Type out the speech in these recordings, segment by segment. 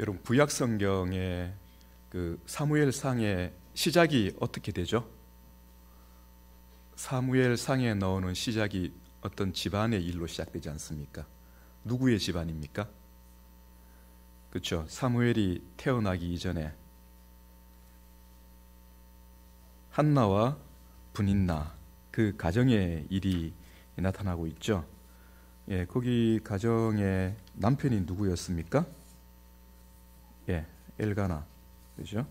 여러분 구약 성경의 그 사무엘상의 시작이 어떻게 되죠? 사무엘상에 나오는 시작이 어떤 집안의 일로 시작되지 않습니까? 누구의 집안입니까? 그렇죠. 사무엘이 태어나기 이전에 한나와 브닌나 그 가정의 일이 나타나고 있죠. 예, 거기 가정의 남편이 누구였습니까? 예, 엘가나. 그죠?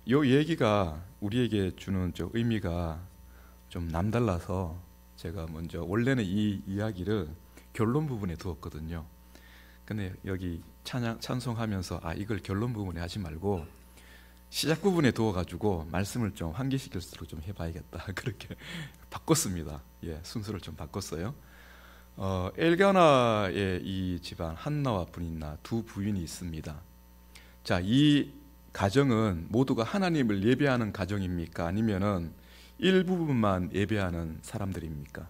요 얘기가 우리에게 주는 저 의미가 좀 남달라서 제가 먼저 원래는 이 이야기를 결론 부분에 두었거든요. 근데 여기 찬송하면서 이걸 결론 부분에 하지 말고 시작 부분에 두어가지고 말씀을 좀 환기시킬 수 있도록 좀 해봐야겠다. 그렇게 바꿨습니다. 예, 순서를 좀 바꿨어요. 엘가나의 이 집안 한나와 브닌나 두 부인이 있습니다. 자, 이 가정은 모두가 하나님을 예배하는 가정입니까? 아니면은 일부분만 예배하는 사람들입니까?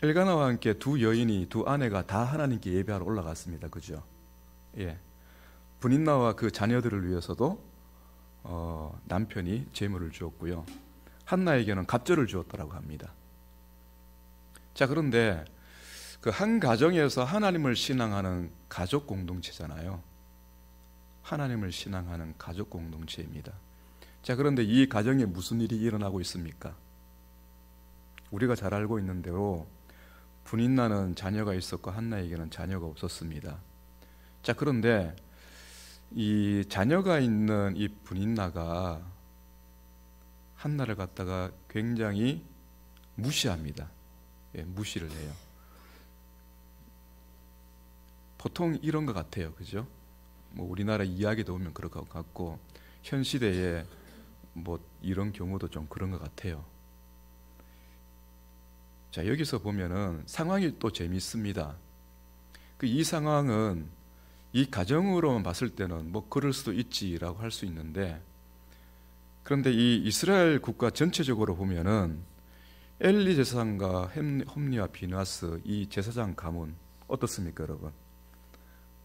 엘가나와 함께 두 여인이, 두 아내가 다 하나님께 예배하러 올라갔습니다. 그죠? 예. 브닌나와 그 자녀들을 위해서도 남편이 제물을 주었고요. 한나에게는 갑절을 주었다라고 합니다. 자, 그런데 그 한 가정에서 하나님을 신앙하는 가족 공동체잖아요. 하나님을 신앙하는 가족 공동체입니다. 자, 그런데 이 가정에 무슨 일이 일어나고 있습니까? 우리가 잘 알고 있는 대로 브닌나는 자녀가 있었고 한나에게는 자녀가 없었습니다. 자, 그런데 이 자녀가 있는 이 브닌나가 한나를 갖다가 굉장히 무시합니다. 예, 무시를 해요. 보통 이런 것 같아요. 그죠? 뭐 우리나라 이야기도 보면 그럴 것 같고 현 시대에 뭐 이런 경우도 좀 그런 것 같아요. 자, 여기서 보면은 상황이 또 재밌습니다. 이 상황은 이 가정으로만 봤을 때는 뭐 그럴 수도 있지라고 할 수 있는데, 그런데 이 이스라엘 국가 전체적으로 보면은 엘리 제사장과 홈리와 비느하스 이 제사장 가문 어떻습니까, 여러분?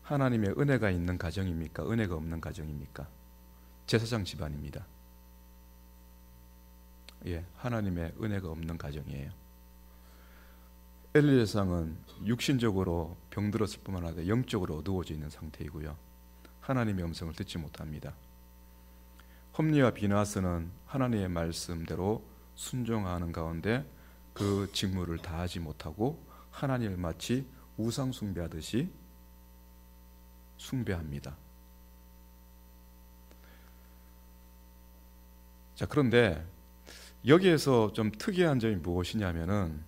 하나님의 은혜가 있는 가정입니까? 은혜가 없는 가정입니까? 제사장 집안입니다. 예, 하나님의 은혜가 없는 가정이에요. 엘리 제사장은 육신적으로 병들었을 뿐만 아니라 영적으로 어두워져 있는 상태이고요. 하나님의 음성을 듣지 못합니다. 홈리와 비느하스는 하나님의 말씀대로 순종하는 가운데 그 직무를 다하지 못하고 하나님을 마치 우상 숭배하듯이 숭배합니다. 자, 그런데 여기에서 좀 특이한 점이 무엇이냐면은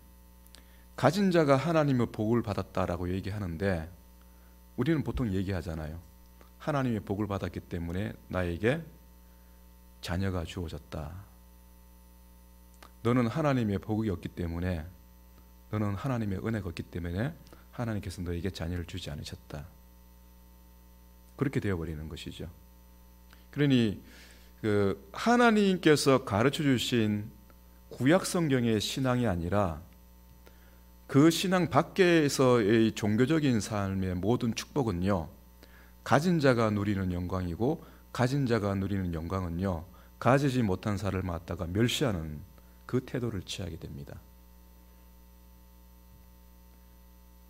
가진 자가 하나님의 복을 받았다라고 얘기하는데 우리는 보통 얘기하잖아요. 하나님의 복을 받았기 때문에 나에게 자녀가 주어졌다. 너는 하나님의 복이 없기 때문에, 너는 하나님의 은혜가 없기 때문에 하나님께서 너에게 자녀를 주지 않으셨다. 그렇게 되어버리는 것이죠. 그러니 하나님께서 가르쳐 주신 구약 성경의 신앙이 아니라 그 신앙 밖에서의 종교적인 삶의 모든 축복은요, 가진 자가 누리는 영광이고 가진 자가 누리는 영광은요, 가지지 못한 사람을 갖다가 멸시하는 그 태도를 취하게 됩니다.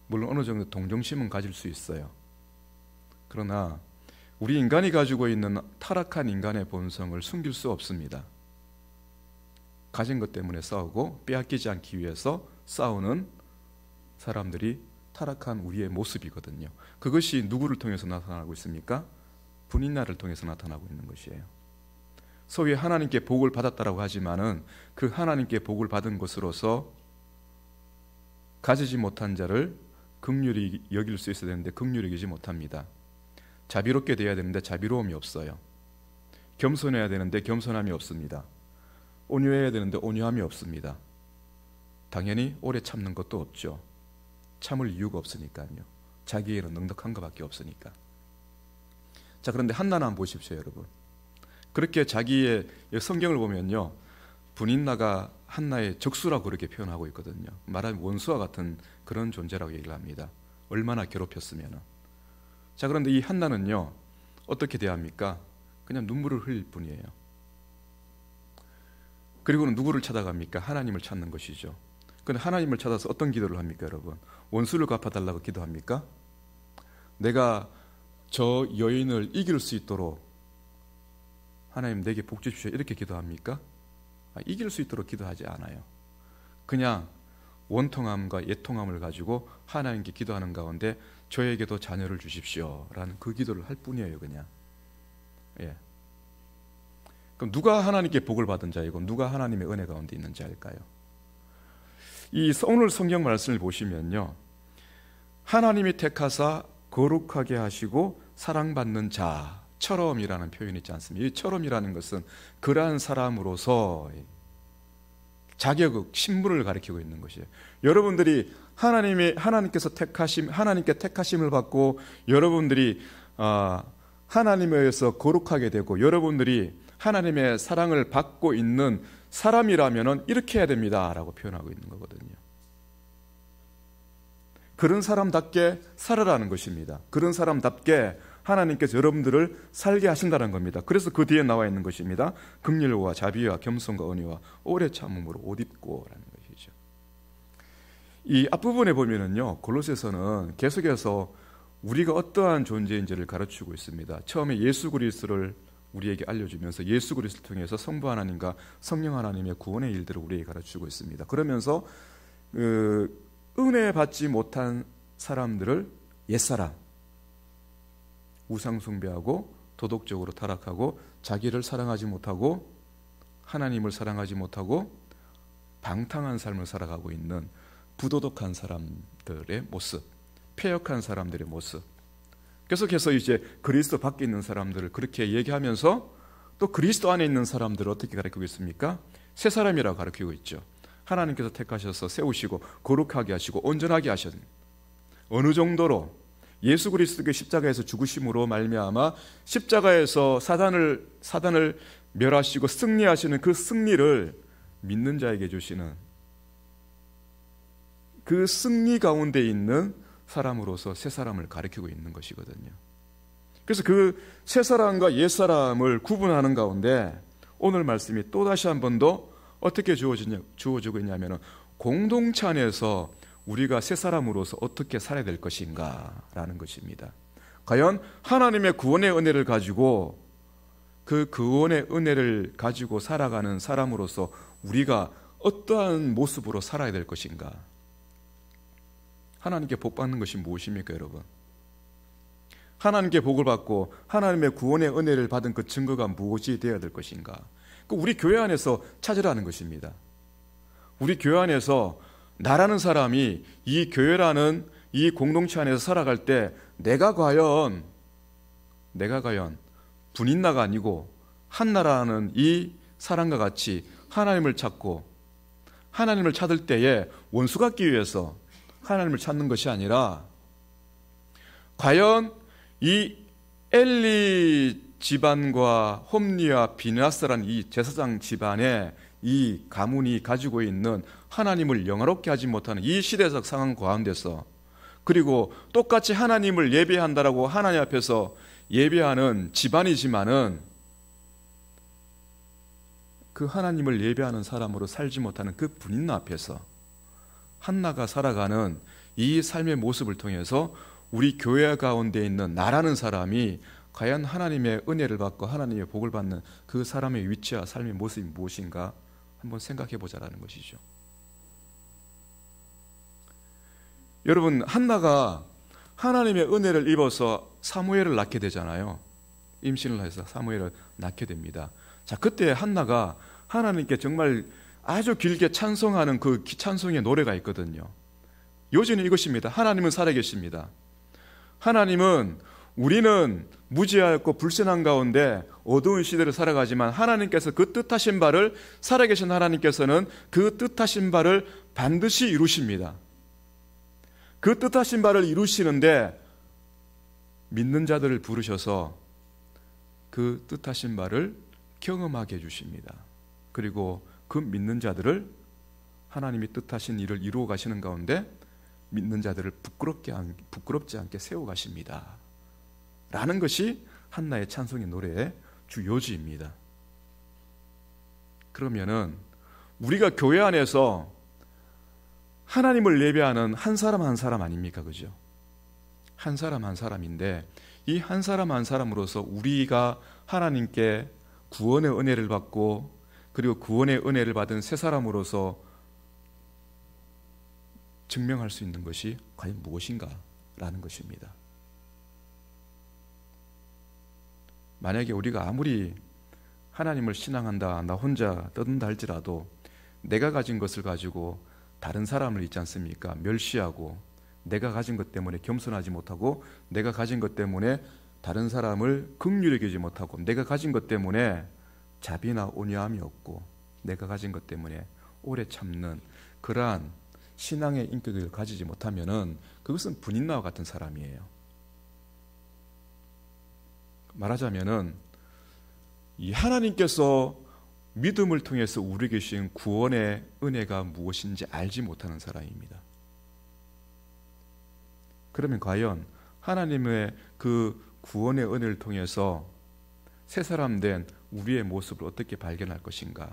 물론 어느 정도 동정심은 가질 수 있어요. 그러나 우리 인간이 가지고 있는 타락한 인간의 본성을 숨길 수 없습니다. 가진 것 때문에 싸우고 빼앗기지 않기 위해서 싸우는 사람들이 타락한 우리의 모습이거든요. 그것이 누구를 통해서 나타나고 있습니까? 브닌나를 통해서 나타나고 있는 것이에요. 소위 하나님께 복을 받았다라고 하지만은 그 하나님께 복을 받은 것으로서 가지지 못한 자를 긍휼히 여길 수 있어야 되는데 긍휼히 여기지 못합니다. 자비롭게 돼야 되는데 자비로움이 없어요. 겸손해야 되는데 겸손함이 없습니다. 온유해야 되는데 온유함이 없습니다. 당연히 오래 참는 것도 없죠. 참을 이유가 없으니까요. 자기에는 넉넉한 것밖에 없으니까. 자, 그런데 한나는 한번 보십시오, 여러분. 그렇게 자기의 성경을 보면요, 분인나가 한나의 적수라고 그렇게 표현하고 있거든요. 말하면 원수와 같은 그런 존재라고 얘기를 합니다. 얼마나 괴롭혔으면. 자, 그런데 이 한나는요, 어떻게 대합니까? 그냥 눈물을 흘릴 뿐이에요. 그리고는 누구를 찾아갑니까? 하나님을 찾는 것이죠. 그런데 하나님을 찾아서 어떤 기도를 합니까, 여러분? 원수를 갚아달라고 기도합니까? 내가 저 여인을 이길 수 있도록 하나님 내게 복 주십시오, 이렇게 기도합니까? 이길 수 있도록 기도하지 않아요. 그냥 원통함과 예통함을 가지고 하나님께 기도하는 가운데 저에게도 자녀를 주십시오 라는 그 기도를 할 뿐이에요. 그냥. 예. 그럼 누가 하나님께 복을 받은 자이고 누가 하나님의 은혜 가운데 있는 자일까요? 이 오늘 성경 말씀을 보시면요, 하나님이 택하사 거룩하게 하시고 사랑받는 자처럼이라는 표현이 있지 않습니까? 이 처럼이라는 것은 그러한 사람으로서 자격, 신분을 가리키고 있는 것이에요. 여러분들이 하나님께서 하나님께 택하심을 받고 여러분들이 하나님에 의해서 거룩하게 되고 여러분들이 하나님의 사랑을 받고 있는 사람이라면 이렇게 해야 됩니다 라고 표현하고 있는 거거든요. 그런 사람답게 살아라는 것입니다. 그런 사람답게 하나님께서 여러분들을 살게 하신다는 겁니다. 그래서 그 뒤에 나와 있는 것입니다. 긍휼과 자비와 겸손과 은혜와 오래 참음으로 옷 입고 라는 것이죠. 이 앞부분에 보면은요, 골로새서는 계속해서 우리가 어떠한 존재인지를 가르치고 있습니다. 처음에 예수 그리스도를 우리에게 알려주면서 예수 그리스도를 통해서 성부 하나님과 성령 하나님의 구원의 일들을 우리에게 가르치고 있습니다. 그러면서 은혜 받지 못한 사람들을 옛사람, 우상 숭배하고 도덕적으로 타락하고 자기를 사랑하지 못하고 하나님을 사랑하지 못하고 방탕한 삶을 살아가고 있는 부도덕한 사람들의 모습, 패역한 사람들의 모습, 계속해서 이제 그리스도 밖에 있는 사람들을 그렇게 얘기하면서 또 그리스도 안에 있는 사람들을 어떻게 가르치고 있습니까? 새 사람이라고 가르치고 있죠. 하나님께서 택하셔서 세우시고 거룩하게 하시고 온전하게 하셨는, 어느 정도로 예수 그리스도의 십자가에서 죽으심으로 말미암아 십자가에서 사단을 멸하시고 승리하시는 그 승리를 믿는 자에게 주시는 그 승리 가운데 있는 사람으로서 새 사람을 가리키고 있는 것이거든요. 그래서 그 새 사람과 옛 사람을 구분하는 가운데 오늘 말씀이 또 다시 한 번 더 어떻게 주어지고 있냐면 공동체 안에서 우리가 새 사람으로서 어떻게 살아야 될 것인가라는 것입니다. 과연 하나님의 구원의 은혜를 가지고 그 구원의 은혜를 가지고 살아가는 사람으로서 우리가 어떠한 모습으로 살아야 될 것인가? 하나님께 복 받는 것이 무엇입니까, 여러분? 하나님께 복을 받고 하나님의 구원의 은혜를 받은 그 증거가 무엇이 되어야 될 것인가? 우리 교회 안에서 찾으라는 것입니다. 우리 교회 안에서 나라는 사람이 이 교회라는 이 공동체 안에서 살아갈 때 내가 과연 분인나가 아니고 한나라는 이 사람과 같이 하나님을 찾고 하나님을 찾을 때에 원수 갖기 위해서 하나님을 찾는 것이 아니라 과연 이 엘리 집안과 홈리와 비느하스라는 이 제사장 집안의 이 가문이 가지고 있는 하나님을 영화롭게 하지 못하는 이 시대적 상황 가운데서, 그리고 똑같이 하나님을 예배한다라고 하나님 앞에서 예배하는 집안이지만은 그 하나님을 예배하는 사람으로 살지 못하는 그 분인나 앞에서 한나가 살아가는 이 삶의 모습을 통해서 우리 교회 가운데 있는 나라는 사람이 과연 하나님의 은혜를 받고 하나님의 복을 받는 그 사람의 위치와 삶의 모습이 무엇인가 한번 생각해 보자라는 것이죠. 여러분, 한나가 하나님의 은혜를 입어서 사무엘을 낳게 되잖아요. 임신을 해서 사무엘을 낳게 됩니다. 자, 그때 한나가 하나님께 정말 아주 길게 찬송하는 그 찬송의 노래가 있거든요. 요지는 이것입니다. 하나님은 살아계십니다. 하나님은, 우리는 무지하였고 불신한 가운데 어두운 시대를 살아가지만 하나님께서 그 뜻하신 바를, 살아계신 하나님께서는 그 뜻하신 바를 반드시 이루십니다. 그 뜻하신 바를 이루시는데 믿는 자들을 부르셔서 그 뜻하신 바를 경험하게 해주십니다. 그리고 그 믿는 자들을 하나님이 뜻하신 일을 이루어 가시는 가운데 믿는 자들을 부끄럽지 않게 세워 가십니다 라는 것이 한나의 찬송의 노래의 주 요지입니다. 그러면은 우리가 교회 안에서 하나님을 예배하는 한 사람 한 사람 아닙니까? 그죠? 한 사람 한 사람인데 이 한 사람 한 사람으로서 우리가 하나님께 구원의 은혜를 받고 그리고 구원의 은혜를 받은 새 사람으로서 증명할 수 있는 것이 과연 무엇인가 라는 것입니다. 만약에 우리가 아무리 하나님을 신앙한다, 나 혼자 떠든다 할지라도 내가 가진 것을 가지고 다른 사람을 있지 않습니까? 멸시하고 내가 가진 것 때문에 겸손하지 못하고 내가 가진 것 때문에 다른 사람을 긍휼히 여기지 못하고 내가 가진 것 때문에 자비나 온유함이 없고 내가 가진 것 때문에 오래 참는 그러한 신앙의 인격을 가지지 못하면은 그것은 분인나와 같은 사람이에요. 말하자면은 이 하나님께서 믿음을 통해서 우리에게 주신 구원의 은혜가 무엇인지 알지 못하는 사람입니다. 그러면 과연 하나님의 그 구원의 은혜를 통해서 새 사람 된 우리의 모습을 어떻게 발견할 것인가?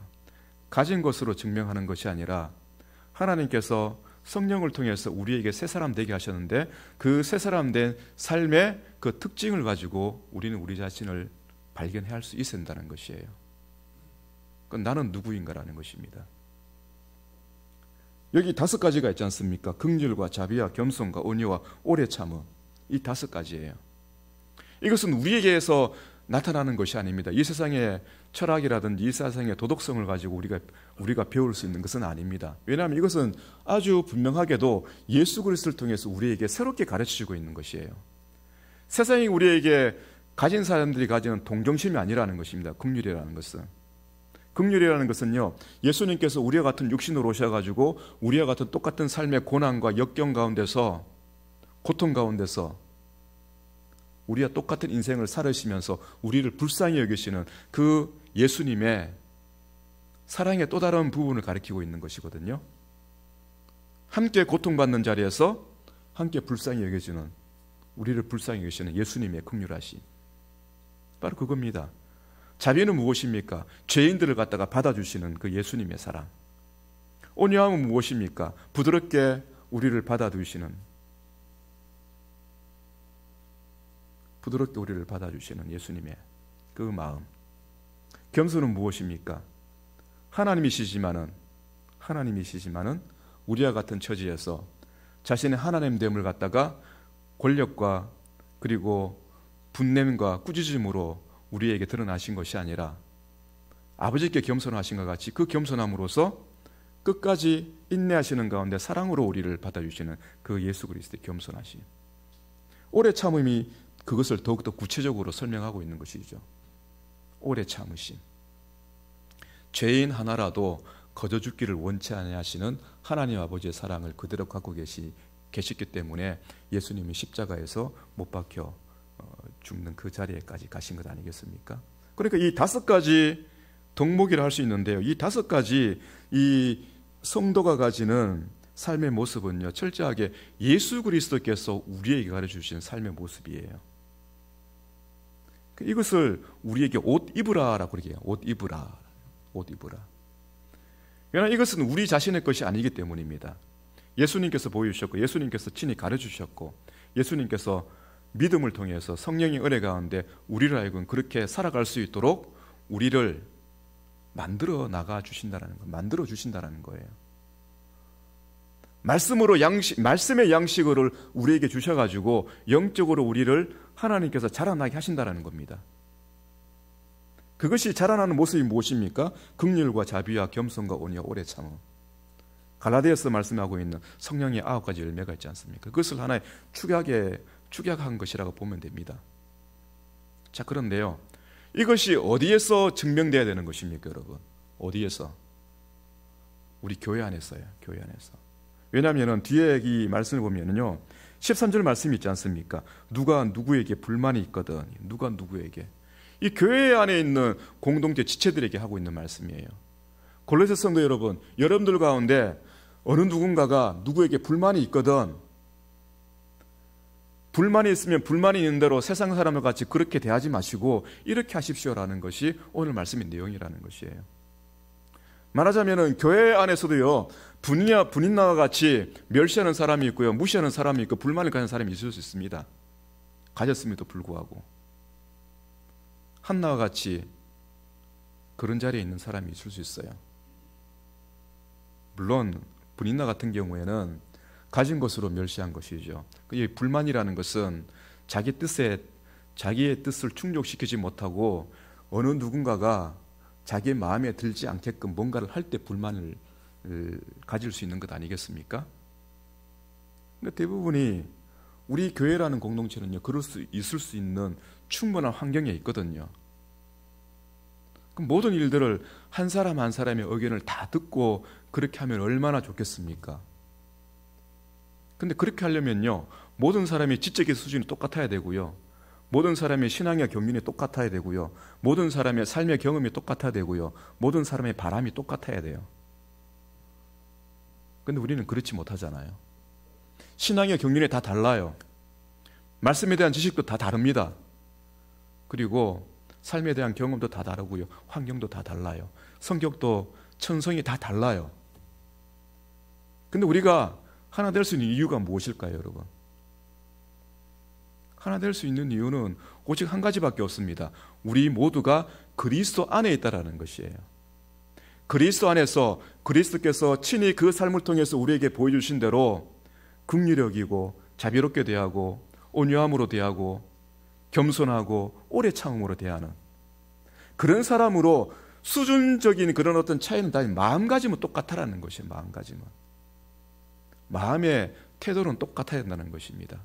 가진 것으로 증명하는 것이 아니라 하나님께서 성령을 통해서 우리에게 새 사람 되게 하셨는데 그 새 사람 된 삶의 그 특징을 가지고 우리는 우리 자신을 발견해야 할 수 있어야 한다는 것이에요. 나는 누구인가라는 것입니다. 여기 5가지가 있지 않습니까? 긍휼과 자비와 겸손과 온유와 오래 참음, 이 5가지예요. 이것은 우리에게서 나타나는 것이 아닙니다. 이 세상의 철학이라든지 이 세상의 도덕성을 가지고 우리가 배울 수 있는 것은 아닙니다. 왜냐하면 이것은 아주 분명하게도 예수 그리스도를 통해서 우리에게 새롭게 가르쳐주고 있는 것이에요. 세상이 우리에게 가진 사람들이 가지는 동정심이 아니라는 것입니다. 긍휼이라는 것은. 긍휼이라는 것은요, 예수님께서 우리와 같은 육신으로 오셔가지고 우리와 같은 똑같은 삶의 고난과 역경 가운데서, 고통 가운데서 우리와 똑같은 인생을 살으시면서 우리를 불쌍히 여기시는 그 예수님의 사랑의 또 다른 부분을 가리키고 있는 것이거든요. 함께 고통받는 자리에서 함께 불쌍히 여겨지는, 우리를 불쌍히 여기시는 예수님의 긍휼하심, 바로 그겁니다. 자비는 무엇입니까? 죄인들을 갖다가 받아주시는 그 예수님의 사랑. 온유함은 무엇입니까? 부드럽게 우리를 받아주시는 예수님의 그 마음. 겸손은 무엇입니까? 하나님이시지만은 우리와 같은 처지에서 자신의 하나님됨을 갖다가 권력과 그리고 분냄과 꾸짖음으로 우리에게 드러나신 것이 아니라 아버지께 겸손하신 것 같이 그 겸손함으로써 끝까지 인내하시는 가운데 사랑으로 우리를 받아주시는 그 예수 그리스도의 겸손하심. 오래 참음이 그것을 더욱더 구체적으로 설명하고 있는 것이죠. 오래 참으심. 죄인 하나라도 거저 죽기를 원치 아니하시는 하나님 아버지의 사랑을 그대로 갖고 계셨기 때문에 예수님이 십자가에서 못 박혀 죽는 그 자리에까지 가신 것 아니겠습니까? 그러니까 이 5가지 덕목이라 할 수 있는데요, 이 5가지 이 성도가 가지는 삶의 모습은요, 철저하게 예수 그리스도께서 우리에게 가르쳐주신 삶의 모습이에요. 이것을 우리에게 옷 입으라라고 그러게요. 옷 입으라. 왜냐하면 이것은 우리 자신의 것이 아니기 때문입니다. 예수님께서 보여주셨고 예수님께서 친히 가르쳐주셨고 예수님께서 믿음을 통해서 성령의 은혜 가운데 우리를 하여금 그렇게 살아갈 수 있도록 우리를 만들어 나가 주신다라는 거, 만들어 주신다라는 거예요. 말씀의 양식을 우리에게 주셔가지고 영적으로 우리를 하나님께서 자라나게 하신다라는 겁니다. 그것이 자라나는 모습이 무엇입니까? 긍휼과 자비와 겸손과 온유와 오래 참음. 갈라디아서 말씀하고 있는 성령의 9가지 열매가 있지 않습니까? 그것을 하나의 축약한 것이라고 보면 됩니다. 자, 그런데요, 이것이 어디에서 증명돼야 되는 것입니까, 여러분? 어디에서? 우리 교회 안에서요. 교회 안에서. 왜냐하면 뒤에 이 말씀을 보면요, 13절 말씀이 있지 않습니까? 누가 누구에게 불만이 있거든. 누가 누구에게. 이 교회 안에 있는 공동체 지체들에게 하고 있는 말씀이에요. 골로새 성도 여러분, 여러분들 가운데 어느 누군가가 누구에게 불만이 있거든, 불만이 있으면 불만이 있는 대로 세상 사람을 같이 그렇게 대하지 마시고 이렇게 하십시오라는 것이 오늘 말씀의 내용이라는 것이에요. 말하자면은 교회 안에서도요, 분인나와 같이 멸시하는 사람이 있고요, 무시하는 사람이 있고 불만을 가진 사람이 있을 수 있습니다. 가졌음에도 불구하고 한나와 같이 그런 자리에 있는 사람이 있을 수 있어요. 물론 분인나 같은 경우에는 가진 것으로 멸시한 것이죠. 이 불만이라는 것은 자기의 뜻을 충족시키지 못하고 어느 누군가가 자기의 마음에 들지 않게끔 뭔가를 할 때 불만을 가질 수 있는 것 아니겠습니까? 근데 대부분이 우리 교회라는 공동체는요, 그럴 수 있을 수 있는 충분한 환경에 있거든요. 그럼 모든 일들을 한 사람 한 사람의 의견을 다 듣고 그렇게 하면 얼마나 좋겠습니까? 근데 그렇게 하려면요, 모든 사람의 지적인 수준이 똑같아야 되고요, 모든 사람의 신앙의 경륜이 똑같아야 되고요, 모든 사람의 삶의 경험이 똑같아야 되고요, 모든 사람의 바람이 똑같아야 돼요. 근데 우리는 그렇지 못하잖아요. 신앙의 경륜이 다 달라요. 말씀에 대한 지식도 다 다릅니다. 그리고 삶에 대한 경험도 다 다르고요, 환경도 다 달라요. 성격도 천성이 다 달라요. 근데 우리가 하나 될 수 있는 이유가 무엇일까요, 여러분? 하나 될 수 있는 이유는 오직 한 가지밖에 없습니다. 우리 모두가 그리스도 안에 있다라는 것이에요. 그리스도 안에서 그리스도께서 친히 그 삶을 통해서 우리에게 보여주신 대로 긍휼히 여기고 자비롭게 대하고 온유함으로 대하고 겸손하고 오래 참음으로 대하는 그런 사람으로 수준적인 그런 어떤 차이는 다 마음가짐은 똑같다라는 것이에요. 마음의 태도는 똑같아야 된다는 것입니다.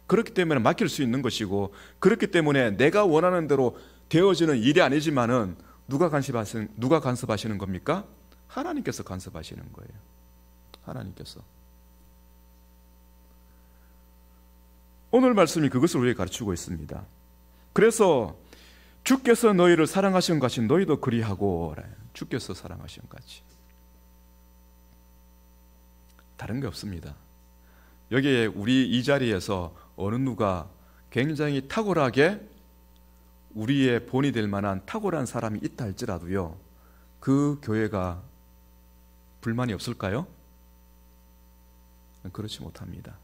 그렇기 때문에 맡길 수 있는 것이고, 그렇기 때문에 내가 원하는 대로 되어지는 일이 아니지만은 누가 간섭하시는 겁니까? 하나님께서 간섭하시는 거예요. 하나님께서. 오늘 말씀이 그것을 우리에게 가르치고 있습니다. 그래서 주께서 너희를 사랑하신 것 같이 너희도 그리하고, 주께서 사랑하신 것 같이. 다른 게 없습니다. 여기에 우리 이 자리에서 어느 누가 굉장히 탁월하게 우리의 본이 될 만한 탁월한 사람이 있다 할지라도요, 그 교회가 불만이 없을까요? 그렇지 못합니다.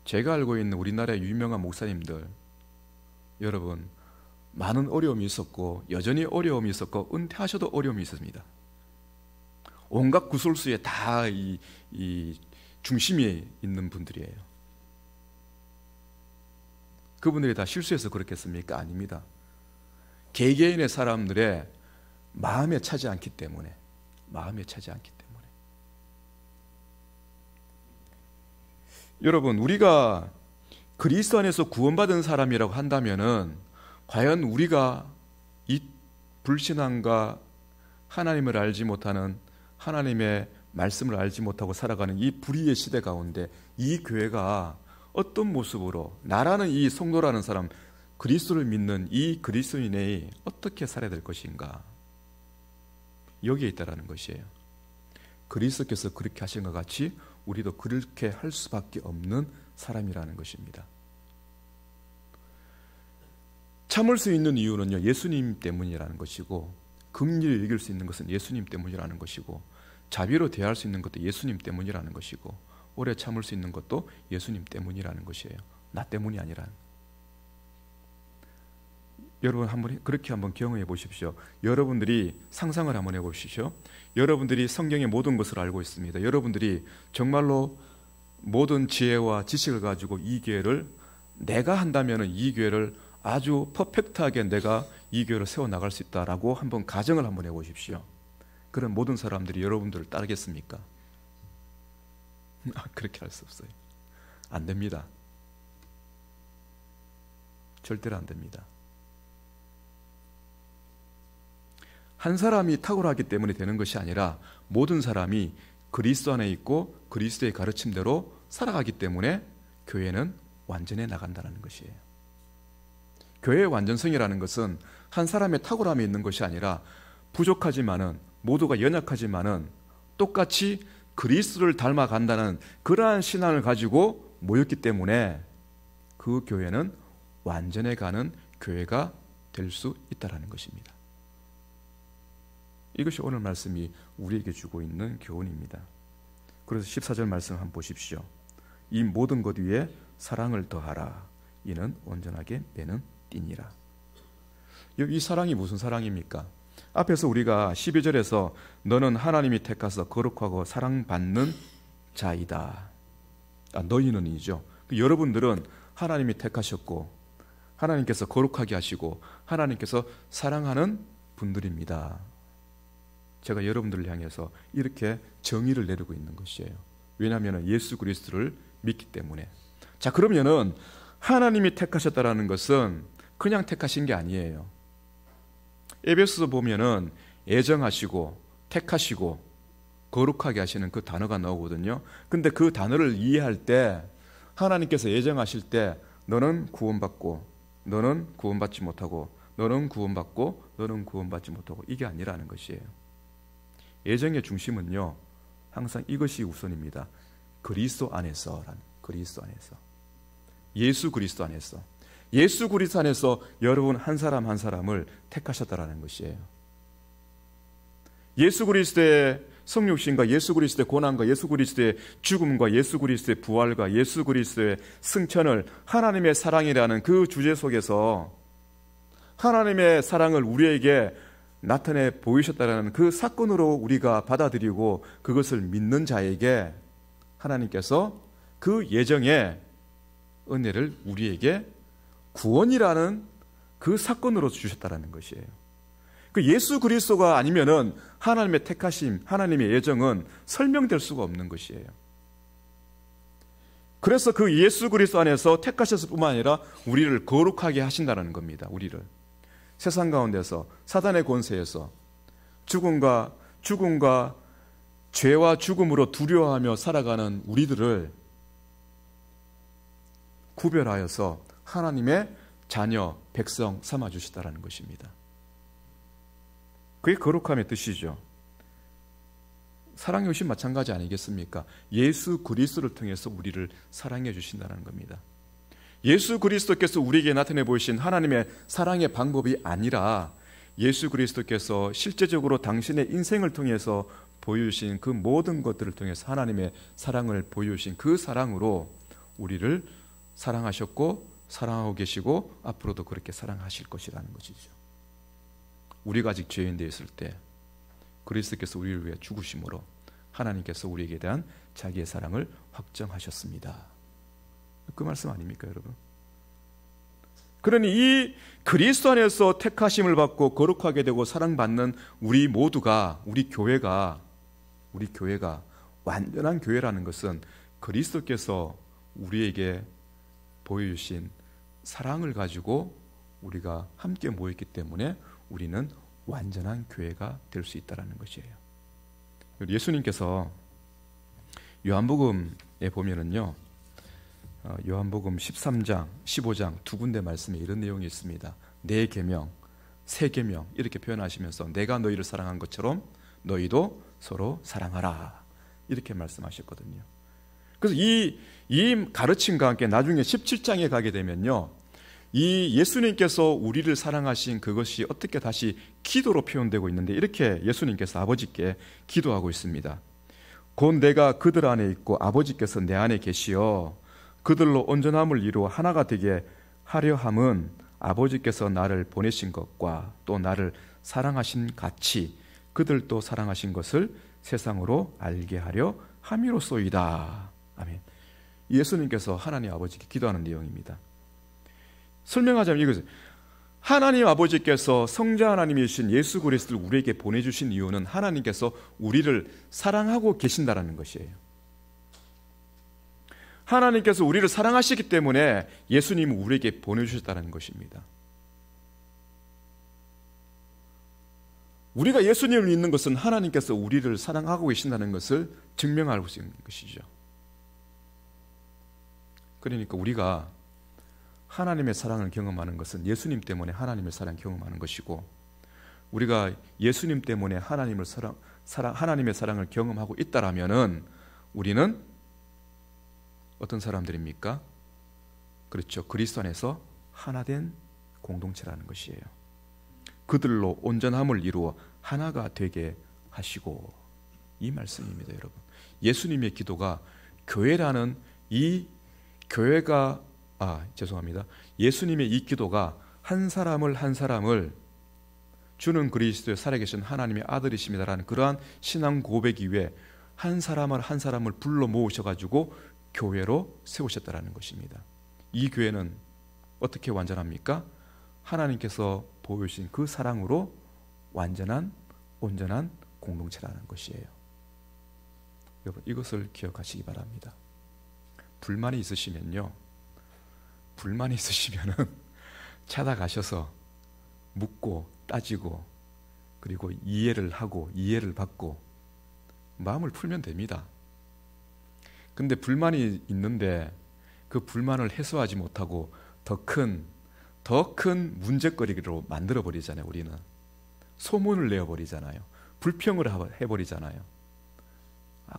제가 알고 있는 우리나라의 유명한 목사님들, 여러분, 많은 어려움이 있었고 여전히 어려움이 있었고 은퇴하셔도 어려움이 있습니다. 온갖 구설수에 다 이 중심에 있는 분들이에요. 그분들이 다 실수해서 그렇겠습니까? 아닙니다. 개개인의 사람들의 마음에 차지 않기 때문에, 여러분, 우리가 그리스도 안에서 구원받은 사람이라고 한다면은 과연 우리가 이 불신앙과 하나님을 알지 못하는, 하나님의 말씀을 알지 못하고 살아가는 이 불의의 시대 가운데 이 교회가 어떤 모습으로, 나라는 이 성도라는 사람, 그리스도를 믿는 이 그리스도인이 어떻게 살아야 될 것인가, 여기에 있다라는 것이에요. 그리스도께서 그렇게 하신 것 같이 우리도 그렇게 할 수밖에 없는 사람이라는 것입니다. 참을 수 있는 이유는요, 예수님 때문이라는 것이고, 긍휼히 여길 수 있는 것은 예수님 때문이라는 것이고, 자비로 대할 수 있는 것도 예수님 때문이라는 것이고, 오래 참을 수 있는 것도 예수님 때문이라는 것이에요. 나 때문이 아니라. 여러분 그렇게 한번 경험해 보십시오. 여러분들이 상상을 한번 해보십시오. 여러분들이 성경의 모든 것을 알고 있습니다. 여러분들이 정말로 모든 지혜와 지식을 가지고 이 교회를, 내가 한다면 이 교회를 아주 퍼펙트하게 내가 이 교회를 세워나갈 수 있다라고 한번 가정을 한번 해보십시오. 그런 모든 사람들이 여러분들을 따르겠습니까? 그렇게 할 수 없어요. 안 됩니다. 절대로 안 됩니다. 한 사람이 탁월하기 때문에 되는 것이 아니라 모든 사람이 그리스도 안에 있고 그리스도의 가르침대로 살아가기 때문에 교회는 완전해 나간다는 것이에요. 교회의 완전성이라는 것은 한 사람의 탁월함이 있는 것이 아니라 부족하지만은, 모두가 연약하지만은 똑같이 그리스도를 닮아간다는 그러한 신앙을 가지고 모였기 때문에 그 교회는 완전해 가는 교회가 될 수 있다는 것입니다. 이것이 오늘 말씀이 우리에게 주고 있는 교훈입니다. 그래서 14절 말씀 한번 보십시오. 이 모든 것 위에 사랑을 더하라. 이는 온전하게 매는 띠니라. 이 사랑이 무슨 사랑입니까? 앞에서 우리가 12절에서 너는 하나님이 택하사 거룩하고 사랑받는 자이다. 너희는이죠. 여러분들은 하나님이 택하셨고 하나님께서 거룩하게 하시고 하나님께서 사랑하는 분들입니다. 제가 여러분들을 향해서 이렇게 정의를 내리고 있는 것이에요. 왜냐하면 예수 그리스도를 믿기 때문에. 자, 그러면은 하나님이 택하셨다라는 것은 그냥 택하신 게 아니에요. 에베소서 보면은 애정하시고 택하시고 거룩하게 하시는 그 단어가 나오거든요. 근데 그 단어를 이해할 때 하나님께서 애정하실 때 너는 구원받고 너는 구원받지 못하고 너는 구원받고 너는 구원받지 못하고 이게 아니라는 것이에요. 애정의 중심은요 항상 이것이 우선입니다. 그리스도 안에서라는, 그리스도 안에서, 예수 그리스도 안에서, 예수 그리스도 안에서 여러분 한 사람 한 사람을 택하셨다라는 것이에요. 예수 그리스도의 성육신과 예수 그리스도의 고난과 예수 그리스도의 죽음과 예수 그리스도의 부활과 예수 그리스도의 승천을 하나님의 사랑이라는 그 주제 속에서 하나님의 사랑을 우리에게 나타내 보이셨다는 그 사건으로 우리가 받아들이고 그것을 믿는 자에게 하나님께서 그 예정의 은혜를 우리에게 구원이라는 그 사건으로 주셨다는 것이에요. 그 예수 그리스도가 아니면은 하나님의 택하심, 하나님의 예정은 설명될 수가 없는 것이에요. 그래서 그 예수 그리스도 안에서 택하셨을 뿐만 아니라 우리를 거룩하게 하신다는 겁니다. 우리를 세상 가운데서 사단의 권세에서 죽음과 죄와 죽음으로 두려워하며 살아가는 우리들을 구별하여서 하나님의 자녀, 백성 삼아주시다라는 것입니다. 그게 거룩함의 뜻이죠. 사랑 역시 마찬가지 아니겠습니까? 예수 그리스도를 통해서 우리를 사랑해 주신다는 겁니다. 예수 그리스도께서 우리에게 나타내 보이신 하나님의 사랑의 방법이 아니라 예수 그리스도께서 실제적으로 당신의 인생을 통해서 보여주신 그 모든 것들을 통해서 하나님의 사랑을 보여주신 그 사랑으로 우리를 사랑하셨고 사랑하고 계시고 앞으로도 그렇게 사랑하실 것이라는 것이죠. 우리가 아직 죄인 되었을 때 그리스도께서 우리를 위해 죽으심으로 하나님께서 우리에게 대한 자기의 사랑을 확정하셨습니다. 그 말씀 아닙니까, 여러분? 그러니 이 그리스도 안에서 택하심을 받고 거룩하게 되고 사랑받는 우리 모두가, 우리 교회가 완전한 교회라는 것은 그리스도께서 우리에게 보여주신 사랑을 가지고 우리가 함께 모였기 때문에 우리는 완전한 교회가 될 수 있다는 것이에요. 예수님께서 요한복음에 보면은요, 요한복음 13장, 15장 두 군데 말씀에 이런 내용이 있습니다. 내 계명, 새 계명 이렇게 표현하시면서 내가 너희를 사랑한 것처럼 너희도 서로 사랑하라 이렇게 말씀하셨거든요. 그래서 이 가르침과 함께 나중에 17장에 가게 되면요, 이 예수님께서 우리를 사랑하신 그것이 어떻게 다시 기도로 표현되고 있는데 이렇게 예수님께서 아버지께 기도하고 있습니다. 곧 내가 그들 안에 있고 아버지께서 내 안에 계시어 그들로 온전함을 이루어 하나가 되게 하려 함은 아버지께서 나를 보내신 것과 또 나를 사랑하신 같이 그들도 사랑하신 것을 세상으로 알게 하려 함이로소이다. 아멘. 예수님께서 하나님 아버지께 기도하는 내용입니다. 설명하자면 이것은 하나님 아버지께서 성자 하나님이신 예수 그리스도를 우리에게 보내주신 이유는 하나님께서 우리를 사랑하고 계신다라는 것이에요. 하나님께서 우리를 사랑하시기 때문에 예수님을 우리에게 보내주셨다는 것입니다. 우리가 예수님을 믿는 것은 하나님께서 우리를 사랑하고 계신다는 것을 증명할 수 있는 것이죠. 그러니까 우리가 하나님의 사랑을 경험하는 것은 예수님 때문에 하나님의 사랑을 경험하는 것이고, 우리가 예수님 때문에 하나님의 사랑을 경험하고 있다라면은 우리는 어떤 사람들입니까? 그렇죠. 그리스도 안에서 하나된 공동체라는 것이에요. 그들로 온전함을 이루어 하나가 되게 하시고, 이 말씀입니다, 여러분. 예수님의 기도가 교회라는 이 교회가 예수님의 이 기도가 한 사람을 주는 그리스도의 살아계신 하나님의 아들이십니다라는 그러한 신앙 고백 이후에 한 사람을 불러 모으셔가지고 교회로 세우셨다라는 것입니다. 이 교회는 어떻게 완전합니까? 하나님께서 보여주신 그 사랑으로 완전한 온전한 공동체라는 것이에요. 여러분, 이것을 기억하시기 바랍니다. 불만이 있으시면은 찾아가셔서 묻고 따지고, 그리고 이해를 하고 이해를 받고 마음을 풀면 됩니다. 근데 불만이 있는데 그 불만을 해소하지 못하고 더 큰 문제거리로 만들어 버리잖아요. 우리는 소문을 내어 버리잖아요. 불평을 해버리잖아요.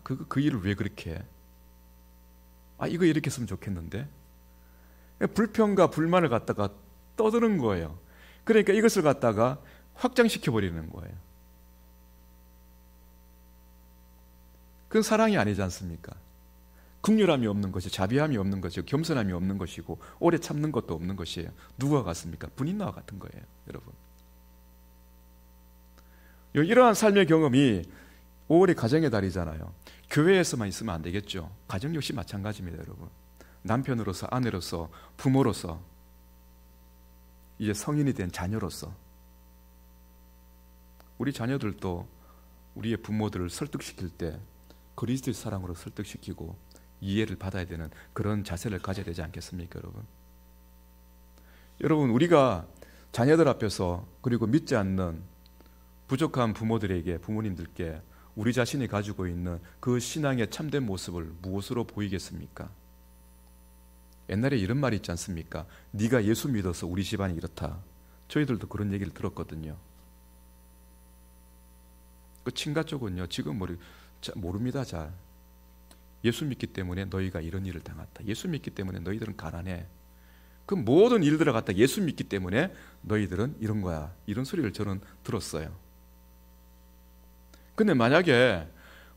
그 일을 왜 그렇게 해? 이거 이렇게 했으면 좋겠는데. 불평과 불만을 갖다가 떠드는 거예요. 그러니까 이것을 갖다가 확장시켜 버리는 거예요. 그건 사랑이 아니지 않습니까? 긍휼함이 없는 것이, 자비함이 없는 것이고, 겸손함이 없는 것이고, 오래 참는 것도 없는 것이에요. 누가 같습니까? 분인나와 같은 거예요, 여러분. 이러한 삶의 경험이 5월의 가정의 달이잖아요. 교회에서만 있으면 안 되겠죠. 가정 역시 마찬가지입니다, 여러분. 남편으로서, 아내로서, 부모로서, 이제 성인이 된 자녀로서 우리 자녀들도 우리의 부모들을 설득시킬 때 그리스도의 사랑으로 설득시키고 이해를 받아야 되는 그런 자세를 가져야 되지 않겠습니까, 여러분? 여러분, 우리가 자녀들 앞에서, 그리고 믿지 않는 부족한 부모님들께 우리 자신이 가지고 있는 그 신앙의 참된 모습을 무엇으로 보이겠습니까? 옛날에 이런 말이 있지 않습니까? 네가 예수 믿어서 우리 집안이 이렇다. 저희들도 그런 얘기를 들었거든요. 그 친가 쪽은요, 지금 모릅니다. 잘. 예수 믿기 때문에 너희가 이런 일을 당했다. 예수 믿기 때문에 너희들은 가난해. 그 모든 일들을 갖다 예수 믿기 때문에 너희들은 이런 거야. 이런 소리를 저는 들었어요. 근데 만약에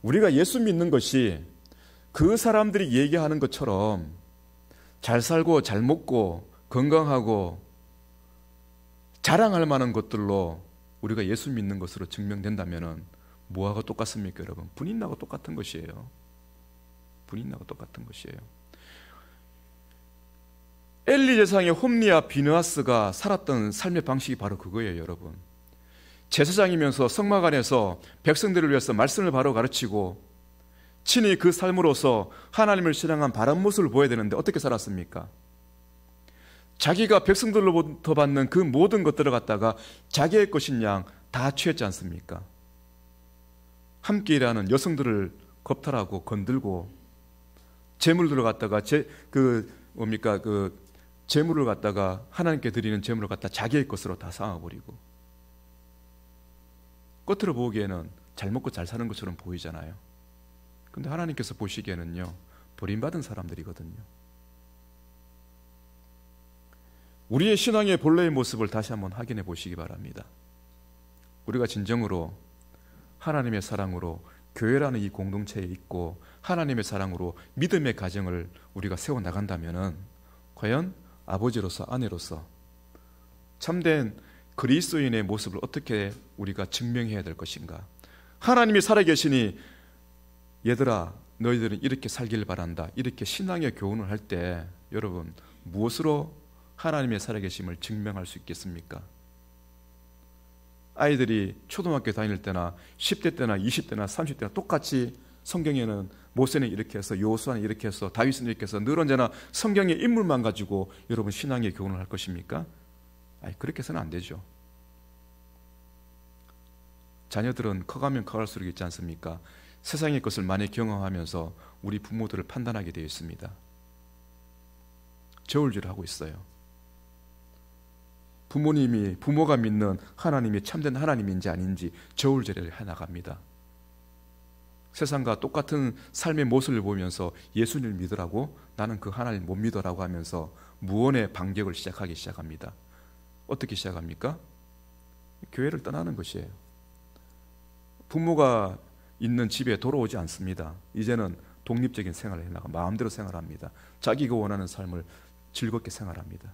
우리가 예수 믿는 것이 그 사람들이 얘기하는 것처럼 잘 살고 잘 먹고 건강하고 자랑할 만한 것들로 우리가 예수 믿는 것으로 증명된다면 뭐하고 똑같습니까, 여러분? 분인나고 똑같은 것이에요. 분인나고 똑같은 것이에요. 엘리 제사장의 홈리와 비느하스가 살았던 삶의 방식이 바로 그거예요, 여러분. 제사장이면서 성막 안에서 백성들을 위해서 말씀을 바로 가르치고 친히 그 삶으로서 하나님을 신앙한 바른 모습을 보여야 되는데 어떻게 살았습니까? 자기가 백성들로부터 받는 그 모든 것들을 갖다가 자기의 것인 양 다 취했지 않습니까? 함께 일하는 여성들을 겁탈하고 건들고 재물들을 갖다가 재물을 갖다가 하나님께 드리는 재물을 갖다 자기의 것으로 다 삼아버리고, 겉으로 보기에는 잘 먹고 잘 사는 것처럼 보이잖아요. 근데 하나님께서 보시기에는요, 버림받은 사람들이거든요. 우리의 신앙의 본래의 모습을 다시 한번 확인해 보시기 바랍니다. 우리가 진정으로 하나님의 사랑으로 교회라는 이 공동체에 있고 하나님의 사랑으로 믿음의 가정을 우리가 세워나간다면 과연 아버지로서, 아내로서 참된 그리스도인의 모습을 어떻게 우리가 증명해야 될 것인가? 하나님이 살아계시니 얘들아 너희들은 이렇게 살길 바란다, 이렇게 신앙의 교훈을 할 때 여러분 무엇으로 하나님의 살아계심을 증명할 수 있겠습니까? 아이들이 초등학교 다닐 때나 10대 때나 20대나 30대나 똑같이 성경에는 모세는 이렇게 해서, 여호수아는 이렇게 해서, 다윗은 이렇게 해서 늘 언제나 성경의 인물만 가지고 여러분 신앙의 교훈을 할 것입니까? 그렇게 해서는 안 되죠. 자녀들은 커가면 커갈수록 있지 않습니까? 세상의 것을 많이 경험하면서 우리 부모들을 판단하게 되어 있습니다. 저울질을 하고 있어요. 부모가 믿는 하나님이 참된 하나님인지 아닌지 저울질을 해나갑니다. 세상과 똑같은 삶의 모습을 보면서 예수님을 믿으라고, 나는 그 하나님 못 믿어라고 하면서 무언의 반격을 시작합니다. 어떻게 시작합니까? 교회를 떠나는 것이에요. 부모가 있는 집에 돌아오지 않습니다. 이제는 독립적인 생활을 해나가 마음대로 생활합니다. 자기가 원하는 삶을 즐겁게 생활합니다.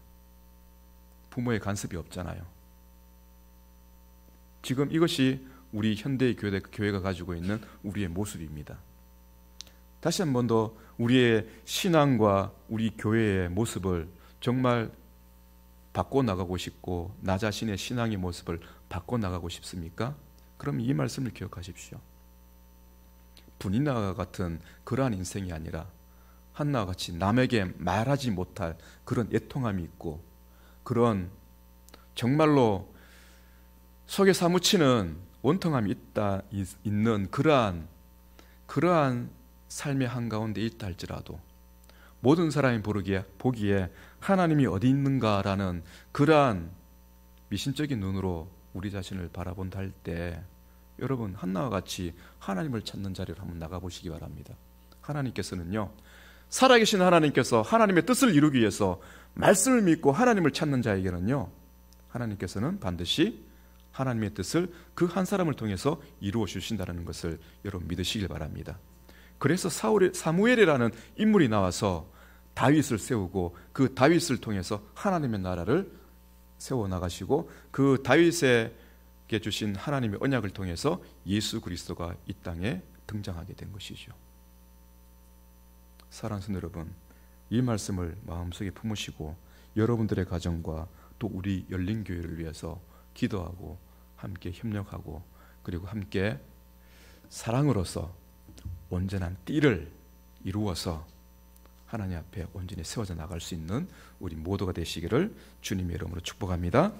부모의 간섭이 없잖아요. 지금 이것이 우리 현대의 교회가 가지고 있는 우리의 모습입니다. 다시 한 번 더 우리의 신앙과 우리 교회의 모습을 정말 바꿔나가고 싶고, 나 자신의 신앙의 모습을 바꿔나가고 싶습니까? 그럼 이 말씀을 기억하십시오. 분이나와 같은 그러한 인생이 아니라 한나와 같이 남에게 말하지 못할 그런 애통함이 있고, 그런 정말로 속에 사무치는 원통함이 있는 그러한 삶의 한가운데 있다 할지라도, 모든 사람이 보기에 하나님이 어디 있는가라는 그러한 미신적인 눈으로 우리 자신을 바라본다 할 때, 여러분 한나와 같이 하나님을 찾는 자리로 한번 나가보시기 바랍니다. 하나님께서는요, 살아계신 하나님께서 하나님의 뜻을 이루기 위해서 말씀을 믿고 하나님을 찾는 자에게는요, 하나님께서는 반드시 하나님의 뜻을 그 한 사람을 통해서 이루어 주신다는 것을 여러분 믿으시길 바랍니다. 그래서 사무엘이라는 인물이 나와서 다윗을 세우고, 그 다윗을 통해서 하나님의 나라를 세워나가시고, 그 다윗에게 주신 하나님의 언약을 통해서 예수 그리스도가 이 땅에 등장하게 된 것이죠. 사랑하는 성도 여러분, 이 말씀을 마음속에 품으시고 여러분들의 가정과 또 우리 열린교회를 위해서 기도하고 함께 협력하고, 그리고 함께 사랑으로서 온전한 띠를 이루어서 하나님 앞에 온전히 세워져 나갈 수 있는 우리 모두가 되시기를 주님의 이름으로 축복합니다.